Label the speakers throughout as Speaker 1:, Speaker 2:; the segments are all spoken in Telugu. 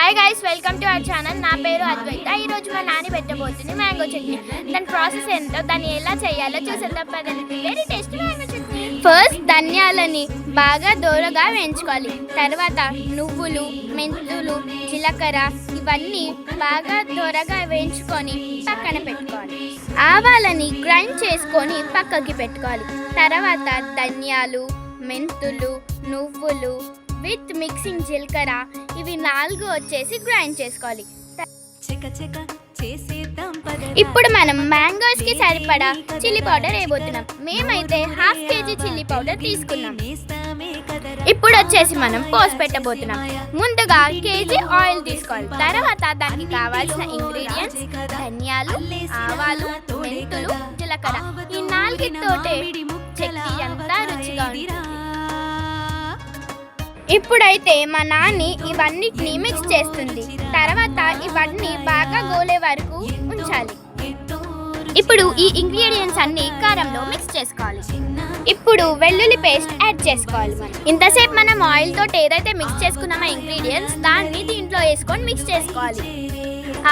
Speaker 1: Hi guys, welcome to our channel. నా పేరు అద్వైత. ఈరోజు మా నాని పెట్టబోతుంది మ్యాంగో చట్నీ. దాని ప్రాసెస్ ఏంటో, దాన్ని ఎలా చేయాలో చూసేద్దాం పదండి. Very tasty mango chutney. First ధనియాలని బాగా దూరగా వేయించుకోవాలి. తర్వాత నువ్వులు, మెంతులు, జీలకర్ర ఇవన్నీ బాగా దూరగా వేయించుకొని పక్కన పెట్టుకోవాలి. ఆవాలని గ్రైండ్ చేసుకొని పక్కకి పెట్టుకోవాలి. తర్వాత ధనియాలు, మెంతులు, నువ్వులు విత్ మిక్సింగ్ జీలకర్ర ఇవి 4 వచ్చేసి గ్రైండ్ చేసుకోవాలి. ఇప్పుడు మనం మ్యాంగోస్ కి సరిపడా చిల్లీ పౌడర్ వేయబోతున్నాం. మేమైతే ½ kg చిల్లీ పౌడర్ తీసుకున్నాం. ఇప్పుడు వచ్చేసి మనం పోసి పెట్టబోతున్నాం. ముందుగా కేజీ ఆయిల్ తీసుకోవాలి. తర్వాత దానికి కావాల్సిన ఇంగ్రీడియంట్స్ ధనియాలు, ఆవాలు, మెంతులు, జీలకర్ర ఈ 4తోటే చట్నీ అంతా రుచిగా ఉంటుంది. ఇప్పుడైతే మా నాని ఇవన్నిటిని మిక్స్ చేస్తుంది. తర్వాత ఇవన్నీ బాగా గోలే వరకు ఉంచాలి. ఇప్పుడు ఈ ఇంగ్రీడియంట్స్ అన్ని కారంలో మిక్స్ చేసుకోవాలి. ఇప్పుడు వెల్లుల్లి పేస్ట్ యాడ్ చేసుకోవాలి. ఇంతసేపు మనం ఆయిల్ తోటి ఏదైతే మిక్స్ చేసుకున్నామో ఇంగ్రీడియంట్స్ దాన్ని దీంట్లో వేసుకొని మిక్స్ చేసుకోవాలి.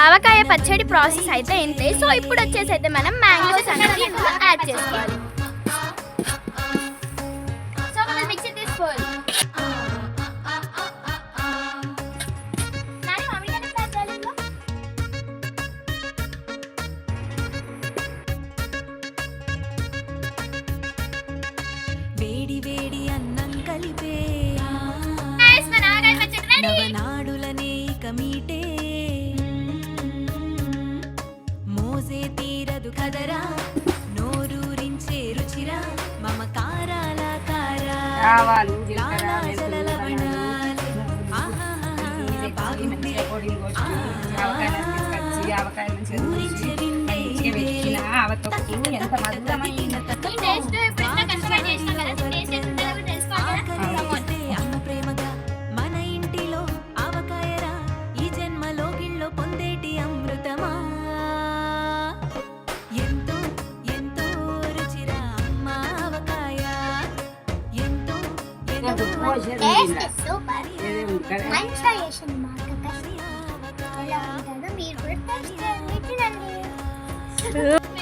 Speaker 1: ఆవకాయ పచ్చడి ప్రాసెస్ అయితే ఇంతే. సో ఇప్పుడు వచ్చేసి అయితే మనం మ్యాంగోస్ అనేది యాడ్ చేసుకోవాలి. సో మనం మిక్స్ తీసుకోవాలి.
Speaker 2: వేడి వేడి అన్నం కలిపే నవనాడులనే ఇక మీటే మోసే తీరదు కదరా నోరూరించే రుచిరా మమకారాల కారా ప్రేమగా మన ఇంటిలో ఆవకాయరా ఈ జన్మలో గిళ్ళో పొందేటి అమృతమా ఎంతో ఎంతో రుచిరా అమ్మ ఆవకాయ ఎంతో
Speaker 1: మీరు